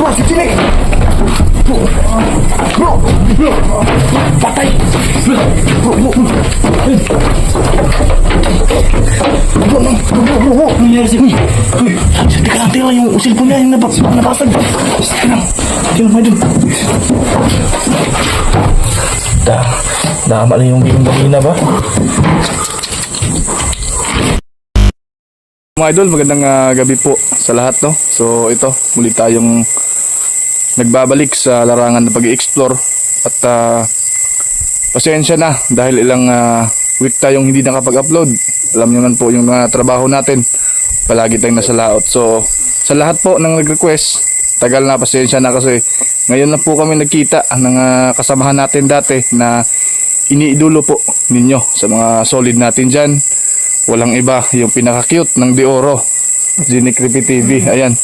Bro, si Chinek! Bro! Patay! Bro! Bro! Nangyari siya? Teka lang, yung cellphone niya, yung nabasag. Teka lang, medyo. Dama na yung bigong ba? Mga idol, magandang gabi po sa lahat, no? So ito, muli tayong nagbabalik sa larangan na pag-i-explore at pasensya na dahil ilang week tayong hindi nakapag-upload. Alam niyo man po yung mga trabaho natin, palagi tayong nasa laot. So sa lahat po ng nag-request, tagal na, pasensya na kasi ngayon na po kami nagkita ng kasamahan natin dati na iniidolo po ninyo sa mga solid natin dyan. Walang iba, yung pinaka-cute ng De Oro, Ginic Creepy TV. Ayan.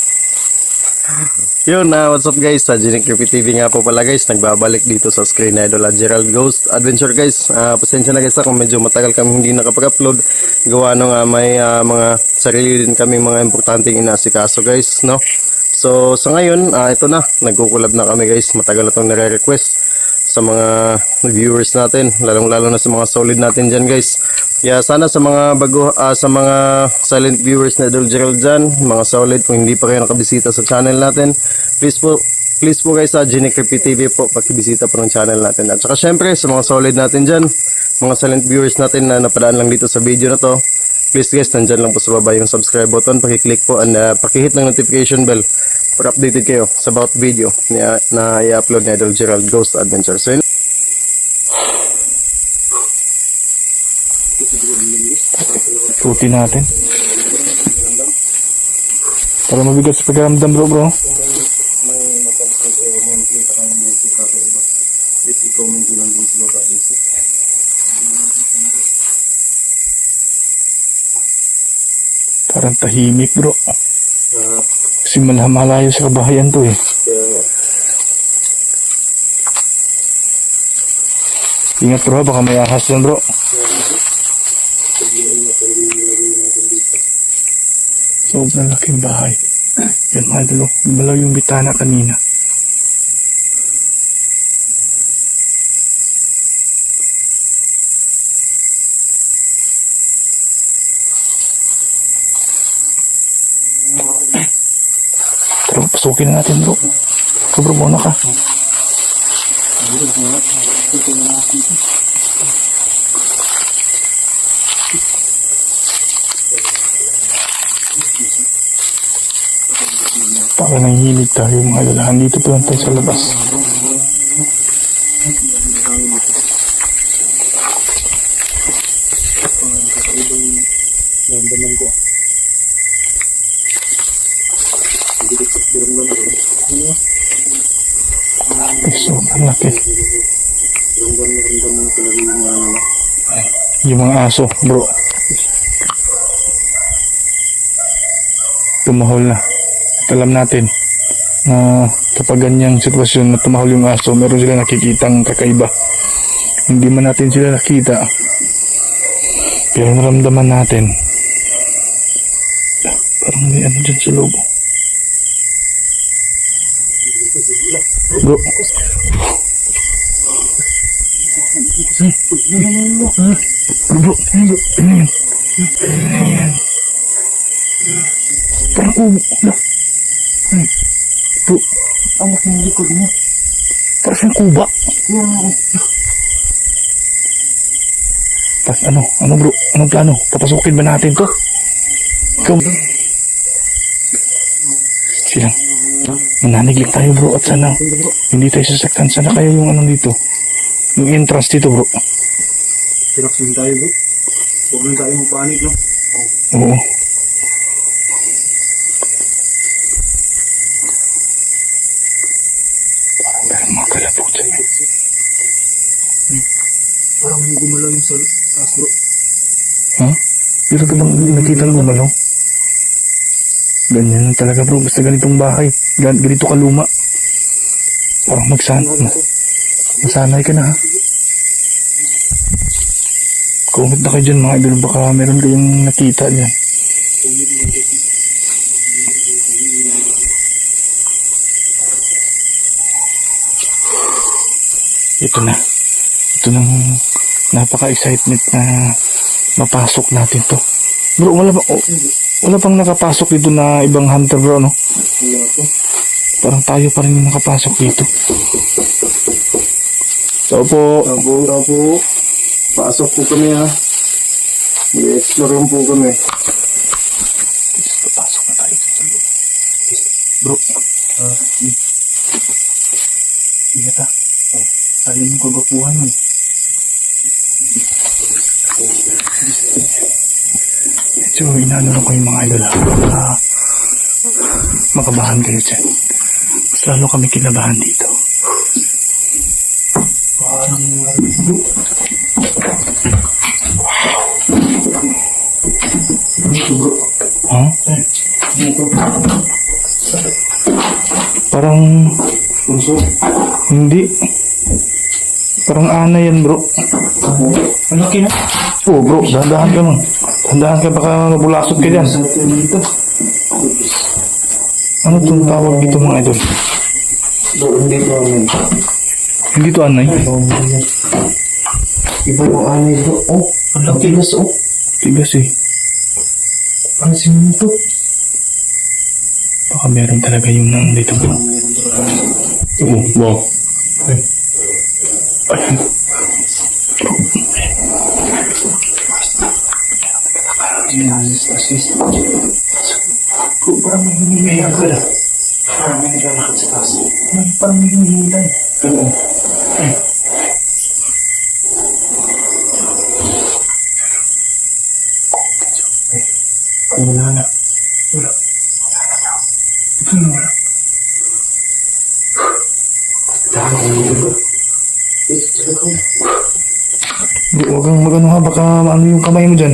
Yun, what's up guys? Sa Ginic Creepy TV nga po pala guys, nagbabalik dito sa Screen Idol at Gerald Ghost Adventure guys. Pasensya na guys kung medyo matagal kami hindi nakapag-upload. Gawa nung may mga sarili din kami mga importanteng inasikaso guys, no? So sa ngayon, ito na, nagkukulab na kami guys. Matagal na itong nare-request sa mga viewers natin, lalong-lalo na sa mga solid natin dyan guys. Yeah, sana sa mga bago, sa mga silent viewers na Idol Gerald dyan, mga solid, kung hindi pa kayo nakabisita sa channel natin, please po guys sa Ginic Creepy TV po, pakibisita po ng channel natin. At saka syempre sa mga solid natin dyan, mga silent viewers natin na napadaan lang dito sa video na to, please guys, nandyan lang po sa baba yung subscribe button, pakiclick po and pakihit ng notification bell para updated kayo sa about video na i-upload ni Idol Gerald Ghost Adventure. So Ikutin natin para mabigat sa pagkaramdam bro. Parang tahimik bro kasi malayo sa kabahayan to eh. Ingat bro, baka may ahas dyan bro. Sobrang laking bahay. Yan mga idol, lumalaw yung bitana kanina. Pero pasukin na natin bro. Bro, muna ka. Para nanghihilid tayo mga idol. Dito pa lang tayo sa labas. Sobrang laki. Yung mga aso bro, tumahol na. At alam natin na kapag ganyang sitwasyon na tumahol yung aso, meron sila nakikitang kakaiba. Hindi man natin sila nakita, pero naramdaman natin parang may ano dyan sa loob bro. Bro, ano yan? Parang kubo. Bro, ang laking likod mo. Parang siyang kuba. Tapos ano bro? Anong plano? Papasukin ba natin to? Ikaw. Silang. Mananiglik tayo bro at sana hindi tayo sasaktan. Sana kayo yung dito. Yung entrance dito bro. pinaksin tayo bro. Huwag lang tayo magpanik no? Oo. Parang mga kalabutan yun. Parang may gumalaw yung sa taas bro. Ha? Pero ito bang nakita ng gumalaw? Ganyan lang talaga bro. Basta ganitong bahay. Ganito kaluma. Parang masanay ka na ha. Comment na kayo dyan mga idol. Baka meron kayong nakita dyan. Ito na. Ito nang napaka-excitement na mapasok natin to. Bro, wala pang nakapasok dito na ibang hunter bro, no? Wala po. Parang tayo pa rin yung nakapasok dito. So po, Abo. Pasok po kami ha. Mag-explore lang po kami. pasok na tayo sa loob. Bro, ingat ha. Alin yung kagapuhan mo. So, inaano ko yung mga idol ha. Baka makabahan kayo dyan. Mas lalo kami kinabahan dito. Parang bro. Ito bro. Ha? Ito. Parang Puso. hindi. Parang ana yan bro. Ang laki na. Oo bro, dahan-dahan ka man. Dahan-dahan ka baka mabulasot ka dyan. Dito. Ano itong tawag dito mga idol? Doon dito amin. Hindi to anay. Iba yung anay ito. Oh, ang laki gas oh. Tigas eh. Ano siminto? Baka meron talaga yung nang dito bro. Oo, wow. Ayun. Parang may hinihilan ka na. Parang may naglalakad sa taas. Parang may hinihilan. Oo. Wala na. Wala. Ito na wala. Dahil ko nito bro. Bro, huwag kang magano ha, baka ano yung kamay mo dyan.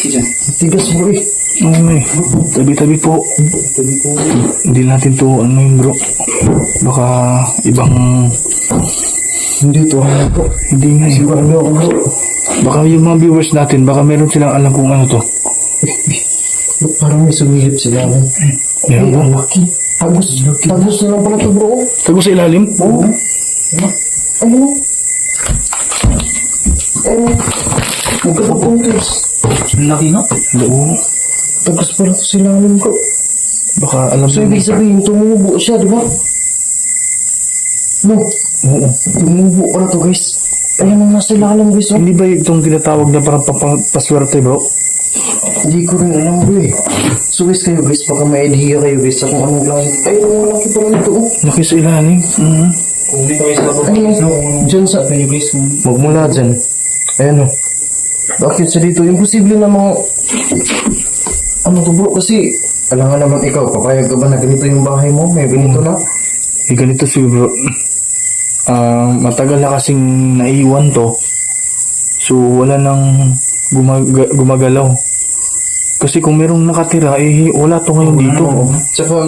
Diyan. Tigas bro eh. Oo eh. Tabi-tabi po. Tabi ko. Hindi natin to ano yun bro. Baka ibang Hindi to ano po. hindi nga eh. Sigurado ako bro. Baka yung mga viewers natin, baka meron silang alam kung ano to. Ba't parang may sumilip sila amin? Meron Ay, ba? ang laki. Tagos na lang pala to bro. Tago sa ilalim? Oo. Ano? Magkakapuntos. Ang laki no? Oo. Tagos pala to sila amin ko. Baka alam So, ibig sabihin, tumubo siya, di ba? No, Oo. tumubo pala to guys. Ayan ang nasa ilalim guys. Oh. Hindi ba itong tinatawag na parang paswerte bro? Hindi ko rin alam bro eh. So guys kayo guys, baka may idea kayo guys sa kung anong klase. Ay, ang laki pala nito oh. Laki sa ilalim. Ano yan? Diyan sa kayo guys. Magmula dyan. Ayan oh. Bakit sa dito? Imposible na mga... Ano to bro? Kasi, alam nga naman ikaw, papayag ka ba na ganito yung bahay mo? May ganito na? Eh ganito si bro. Matagal na kasing naiwan to. So wala nang gumagalaw. Kasi kung merong nakatira, eh wala to ngayon dito. Tsaka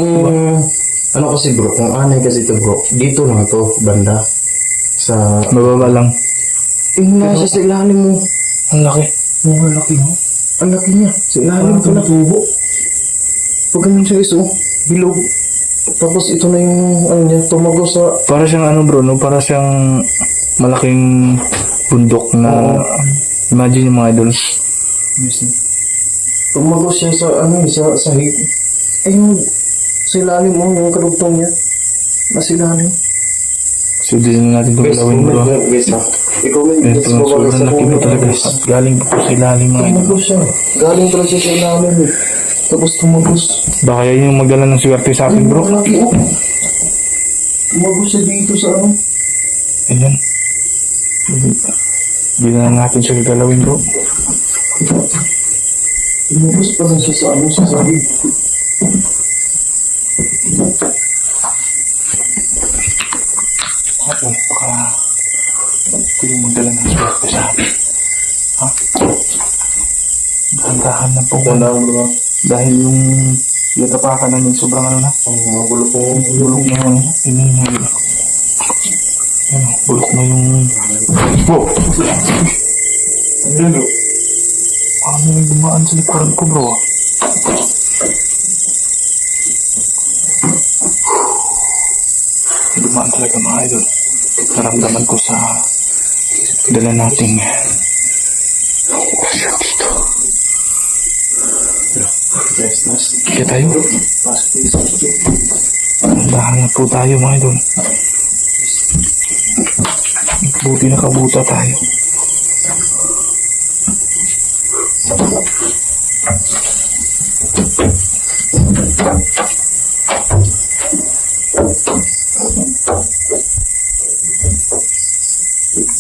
ano kasi bro, kung anay kasi ito bro, dito lang to, banda. Sa... Mababa lang. Eh, nasa sa ilalim mo. Ang laki. Ang laki mo. Ang laki niya. Sa ilalim ko na. Tubo. Pag ganun siya iso, bilog. Tapos ito na yung, ano niya, tumago sa... Para siyang ano bro, no? Para siyang malaking bundok na... Imagine yung mga idol. Tumago siya sa, ano sa sahig. Eh, yung, sa ilalim mo, yung karugtong niya. Nasa ilalim. So din natin itong galawin bro. Guys, ha? Ikaw may Ito, sobrang laki po talaga. Galing po sa ilalim mga idol. Tumago siya. Galing pala siya sa ilalim eh. Tapos tumagos. Baka yan yung magdala ng swerte sa atin bro. Ang laki oh. Tumagos siya dito sa ano. Ayan. Hindi na natin siya gagalawin bro. Tumagos pala siya sa ano, sa sahig. Okay, baka ito yung magdala ng swerte sa atin. Ha? Dahan-dahan na po. Tandaan bro. Dahil yung yatapakan namin sobrang ano na. Ang mga bulok ko. Bulok na yung yun na yung ano, bulok na yung wow! Ano? Ano yung gumaan sa likuran ko bro? Dumaan talaga mga idol. naramdaman ko sa dala nating dito. Kaya tayo. Dahan na po tayo mga idol. Buti nakabuta tayo.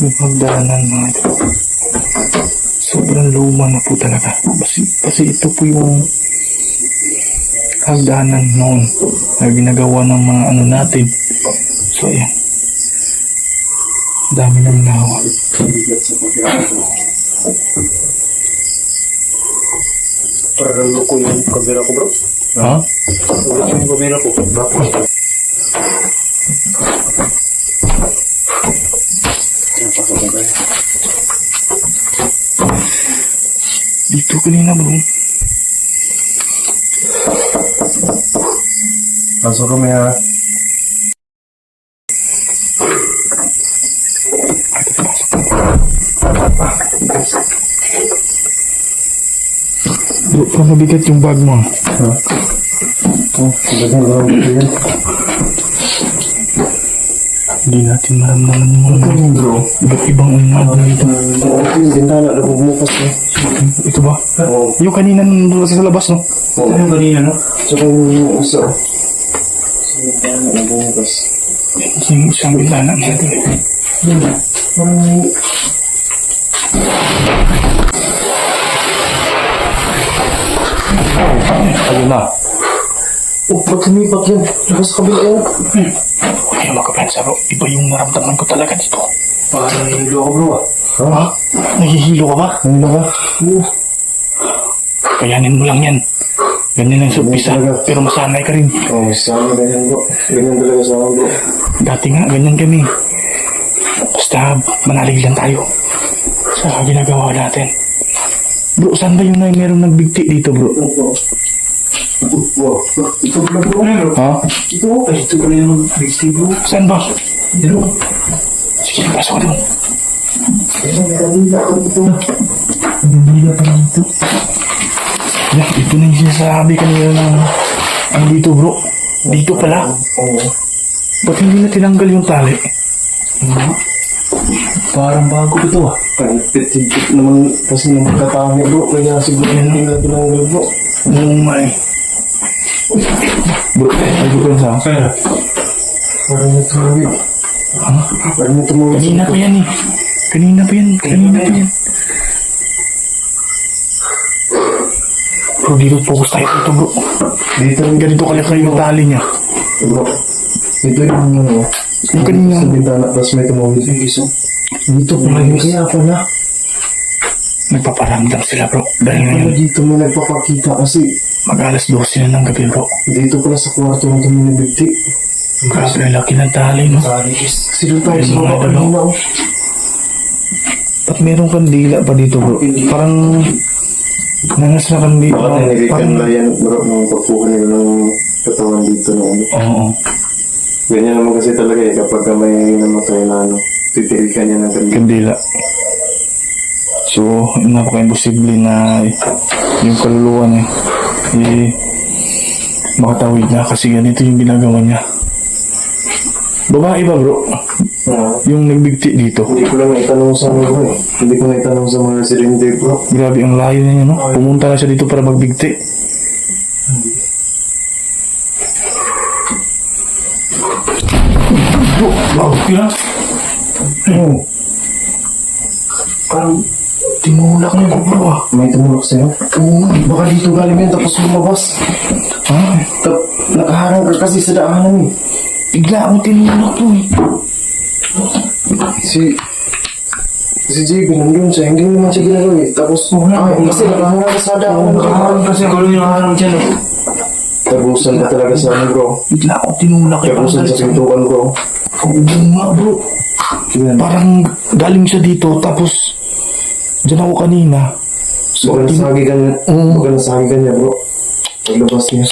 Yung hagdanan mga idol. Sobrang luma na po talaga. Kasi ito po yung hagdanan noon na ginagawa ng mga ano natin. So ayan. Dami ng lawa. Parang luko yung kamera ko, bro. Ha? Luko yung kamera ko. Bakit? Dito kanina bro. Pasok kami ha. Bro, parang mabigat yung bag mo. Ha? Oh, bagay lang yan. Hindi natin maramdaman yung mga Bro. iba't ibang umaga dito. Yung bintana na bumukas na. Ito ba? Oo. Yung kanina nandun sa labas, no? Oo. Yung kanina, no? Tsaka yung isa. Yung bintana na bumukas. Yung isang bintana natin. Parang Ayun na. oh, ba't lumipat yan? Labas sa kabila yan. Ay, makapensa bro. Iba yung naramdaman ko talaga dito. Parang nahihilo ako, bro. Ha? Nahihilo ka ba? Ano ba? Oo. Kayanin mo lang yan. Ganyan lang sa umpisa. Pero masanay ka rin. Oh, sama ganyan, bro. Ganyan talaga sa akin, bro. Dati nga, ganyan kami. Basta manalig lang tayo sa ginagawa natin. Bro, saan ba yung merong nagbigti dito, bro? Wow. Ito pala, bro. Ha? Ito pala yung bigti, bro. Saan ba? Pero, Sige, pasok ka doon. pero may kanila ako dito. Kanila pa lang ito. Yan, ito na yung sinasabi kanina ng ang dito, bro. Dito pala. Oo. Ba't hindi na tinanggal yung tali? Parang bago ito ah. Kahit naman kasi ng katangin, bro. Kaya siguro hindi na tinanggal, bro. Oo nga eh. Bro, ay ko sa Kaya? Parang may tumawid. Ha? Parang may tumawid. Kanina pa yan eh. Kanina pa yan. Bro, dito focus tayo dito, bro. Dito rin Ganito kalaki yung tali niya. bro. Ito yung ano. Yung kanina. Sa bintana, tapos may tumawid yung isa. Dito pala yung kaya pala. Nagpaparamdam sila, bro. Dahil Kaya ngayon, dito may nagpapakita kasi mag-alas 12 na ng gabi, bro. dito pala sa kwarto ng tuminibigti. Grabe, ang laki ng tali, no? Kasi doon tayo sa Ayun, baba mga kanina, oh. Ba't merong kandila pa dito, bro? Parang nangas na kandila. Bakit nilagay Parang, ba yan, bro, nung pagkuha nila ng katawan dito ng ano? oo. Ganyan naman kasi talaga eh, kapag may namatay na ano, titirikan niya ng kanila. Kandila. So, napaka-imposible na yung kaluluwa niya makatawid na kasi ganito yung ginagawa niya. Babae ba, bro? Yung nagbigti dito. Hindi ko lang naitanong sa mga bro eh. Hindi ko naitanong sa mga residente bro. Grabe, ang layo na niya, no? Pumunta na siya dito para magbigti. Bro, wow, kaya? Oo. Parang tinulak niya ko, bro, ah. May tumulok sa'yo? Oo, Baka dito galing yan tapos lumabas. ha? Nakaharang ka kasi sa daanan eh. Bigla akong tinulak to, eh. Si JB nandun siya, hindi naman siya ginagawa eh. Tapos kasi nakaharang ka sa daanan. Nakaharang kasi ako yung nakaharang dyan, oh. Tagusan ka talaga sa ano bro. Bigla akong tinulak, eh. Tagusan sa pintuan bro. Oo nga, bro. Parang galing siya dito, tapos dyan ako kanina. So, Baka nasagigan niya. Oo. Baka nasagigan niya bro. Paglabas niya.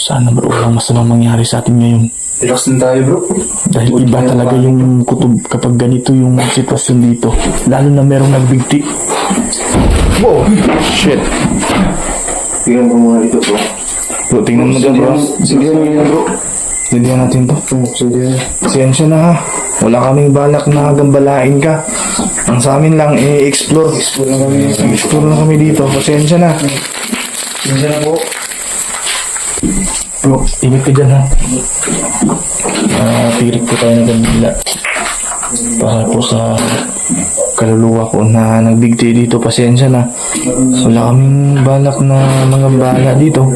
Sana bro, walang masamang mangyari sa atin ngayon. Relax din tayo bro. Dahil iba talaga yung kutob kapag ganito yung sitwasyon dito. Lalo na merong nagbigti. Wow! Shit! Tingnan ko mga ito bro. Bro, tingnan mo dyan bro. Sindihan mo yan bro. Sindihan natin to. Sindihan. Pasensya na ha. Wala kaming balak na gambalain ka. Ang sa amin lang, i-explore. Explore lang kami. Explore lang kami dito. Pasensya na. Sindihan na po. Bro, ingat ka dyan ha. Pirit ko tayo ng Manila. Para po sa kaluluwa ko na nagbigti dito. Pasensya na. Wala kaming balak na mga bala dito.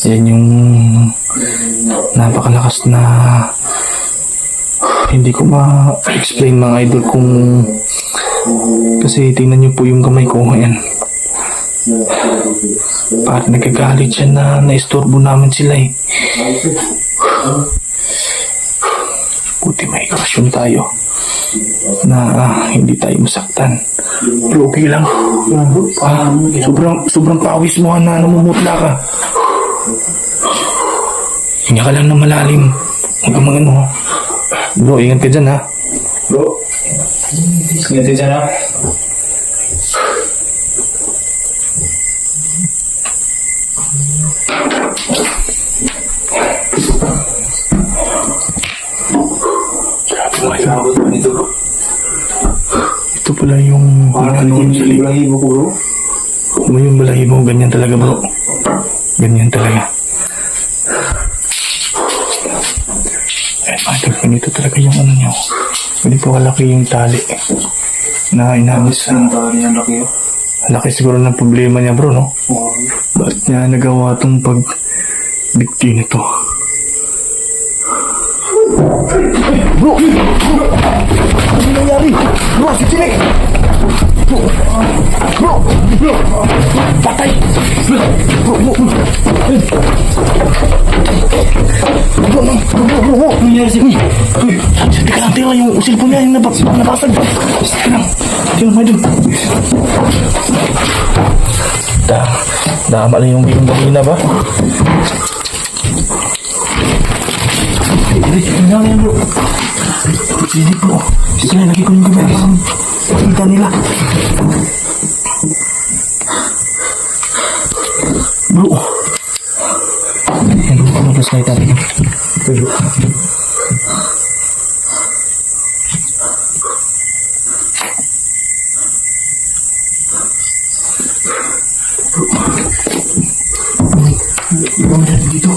Yan yung napakalakas na hindi ko ma-explain mga idol kung kasi tingnan nyo po yung kamay ko ngayon. Parang nagkagalit siya na naistorbo namin sila eh. Buti may kasyon tayo na hindi tayo masaktan. Pero okay lang. Sobrang pawis mo na namumutla ka. Hinga ka lang na malalim. Huwag kang mag-ano. Bro, ingat ka dyan ha. Bro. Ingat ka dyan ha. Grabe mo ito. Ito pala yung Balahibo ko bro. yung balahibo. Ganyan talaga bro. Ganyan talaga. Idol, ganito talaga yung ano nyo. Ganito kalaki yung tali na inamis sa... Ang tali ang laki oh. Laki siguro ng problema niya bro, no? Bakit niya nagawa tong pagbigti nito? Bro! Ano nangyari? Bro, si Chinek! Bro! Patay! Bro! Bro! Nangyari si... Teka lang, yung cellphone niya yung nabasag. Teka lang. Tingnan mo dun. Dama lang yung bigong ba? Tingnan yan bro. Sige bro. Sige lang, lagi ko yung gumaya. Kita nila. Bro. Yan bro, ano plus kayo tayo? Bro. Dito.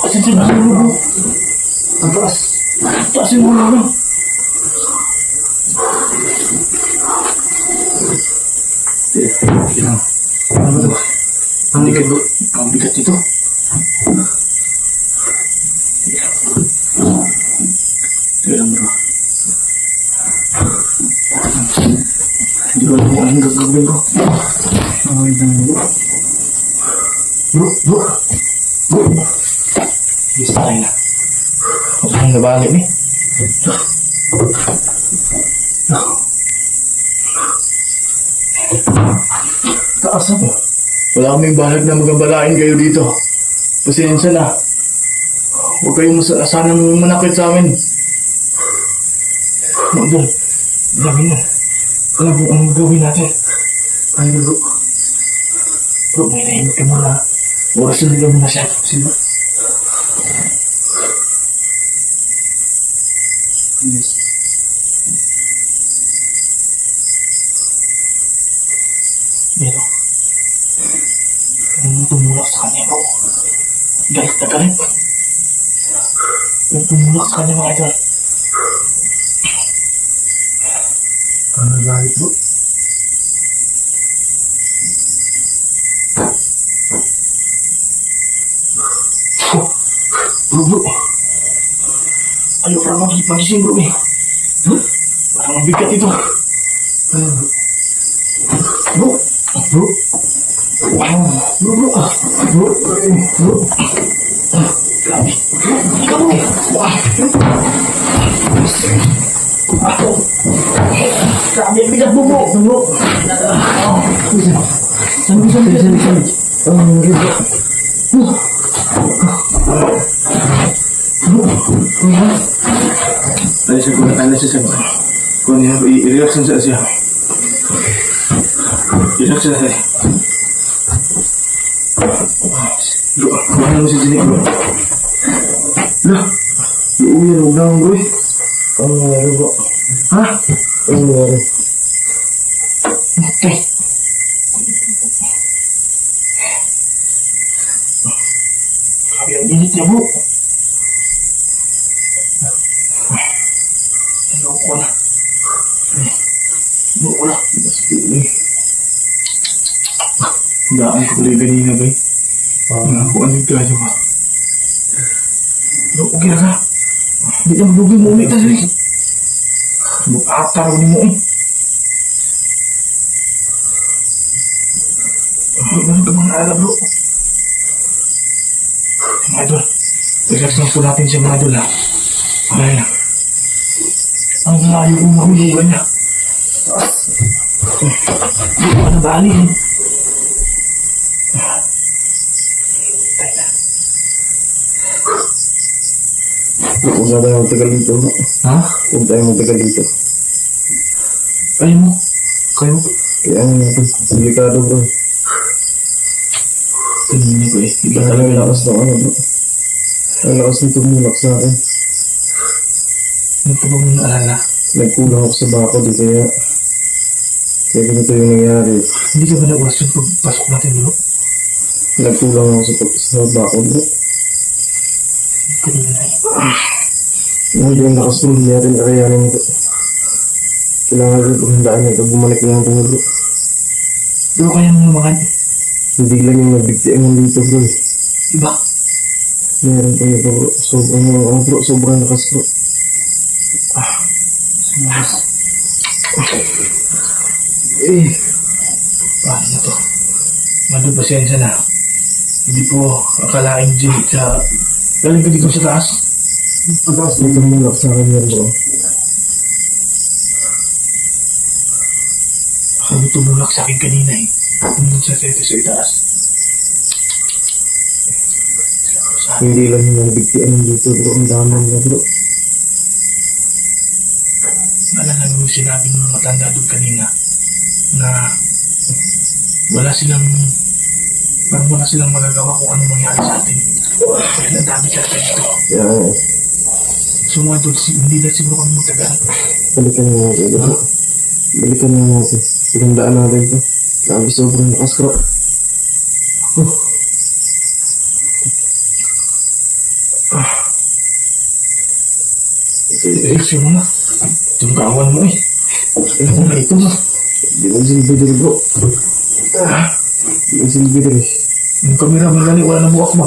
Kasi na bro. Ang taas. Taas yung ulo bro. Ang bigat bro. Ang bigat ito. Teka lang bro. Hindi ko alam kung anong gagawin ko. Nakawin na bro. Bro. Bisa tayo na. Huwag nang nabalik ni. Taas ako. Wala kaming balag na magabalain kayo dito. Pasensya na. Huwag kayong sanang manakit sa amin. Magdol, lagi na. Alam mo anong gawin natin. Ano bro? Bro, may nahimik ka muna. Oras na nila muna siya. Sino? Yes. Pero, anong tumulak sa kanya bro? Galit na galit. Anong tumulak sa kanya mga idol? Ano galit bro? Bro. Ayaw parang magising bro eh. Parang mabigat ito. Bro. Grabe. Ikaw eh. Sabi, bigat mo po. Bro. Alisin ko na tayo sa sagot. Kung niya, i-relax na siya. Relax na siya. Bro, mahal mo si Jenny, bro. Bro, uwi na, huwag na akong bro eh. Ano nangyari bro? Ha? Ano nangyari? Okay. Sabi ang init niya, bro. Ano ko na? Ano ko na? Daan ko pala ganina ba eh? Ako ano yung kaya ba? Ano, okay na ka? Hindi na malugi mo ulit kasi. Mag-atar ni mo eh. Ganun ka mga alam bro. Mga idol, relax lang po natin siya mga idol ha. Dahil, ang layo kong mahulugan niya. Hindi ko ka nabali eh. Huwag na tayo magtagal dito. Ha? Huwag tayo magtagal dito. Ayaw mo? Kayo? Kaya ano natin, delikado bro. Kanina ko eh. Iba Ang talaga lakas ng ano bro. Ang lakas ng tumulak sa akin. Ano pa ba mong naalala? Nagkulang ako sa bako di kaya ganito yung nangyari. Hindi ka ba nawas yung pagpasok natin bro? Nagkulang ako sa bako bro. Kanina na eh. Hindi yung lakas bro, hindi natin kakayanin ito. Kailangan rin paghandaan ito, bumalik lang ito bro. Pero kaya mo naman, Hindi lang yung nagbigtian dito bro. iba? Meron pa ito bro. Sobrang lakas bro. Sumakas. Eh, Paano na to? Mado, pasensya na. Hindi ko akalain dyan sa... Galing ka dito sa taas. pagkas may tumulak sa akin yan bro. Sabi tumulak sa akin kanina eh. Tumulak sa itaas. Hindi lang yung nagbigtian dito bro. Ang dami na bro. Naalala mo yung sinabi ng mga matanda doon kanina na wala silang parang wala silang magagawa kung anong mangyari sa atin. Dahil ang dami talaga dito. Kaya So mga doon, hindi na siguro kami magtagal. balikan na natin bro. Balikan na natin. Pagandaan natin ito. Grabe sobrang lakas bro. Eh, sino na? Itong kawan mo eh. Ano na ito na? Di mo silbi dito bro. Di mo silbi dito. Yung kamera magali, wala na buwak ba?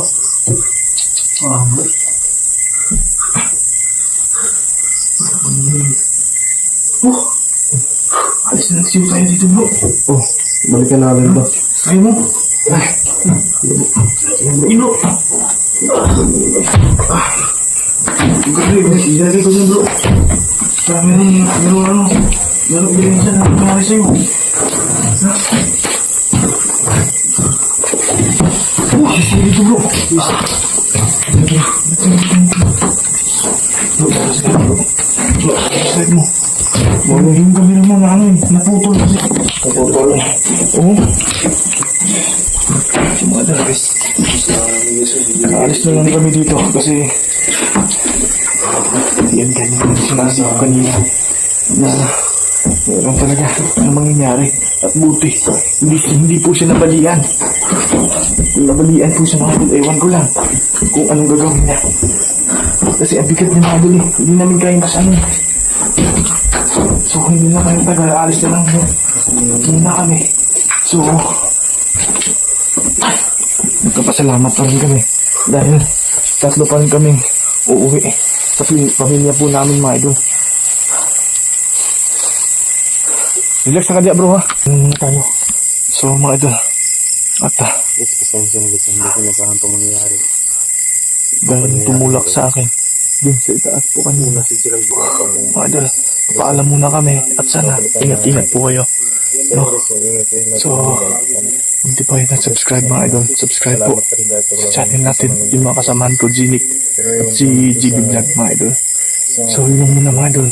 Oh! Alis na nagsiyo tayo dito bro. Oh, balikan natin ito. Kaya mo? Ino! Grabe, ilagay ko niya bro. Meron ebidensya na nangyari sa'yo. Ha? Oh, sisili ito bro. Bro, side mo. Wala yung kamera mo na ano eh, naputol kasi. Naputol. Oo. Mga dalagis. Naalis na lang kami dito kasi yan kanina sinasabi ko kanina na meron talaga ang mangyayari at buti hindi po siya nabalian. Kung nabalian po siya mga idol, ewan ko lang kung anong gagawin niya kasi ang bigat niya mga idol eh, hindi namin kaya kasama so hindi na kayo tagal, alis na lang muna kami so nagkapasalamat pa rin kami dahil tatlo pa rin kaming uuwi sa pamilya po namin mga idol. Relax na ka diya bro ha. Tayo. So mga idol. At Yes, pasensya na gusto. Hindi ko nasahan pa mangyayari. dahil tumulak sa akin. Dun sa itaas po kanina. Si Gerald buka pa mo. Mga idol. paalam muna kami at sana ingat-ingat po kayo. No? So, kung di pa kayo subscribe mga idol, subscribe po sa channel natin, yung mga kasamahan ko, Ginik at si GB Vlog mga idol. So, yun lang muna mga idol.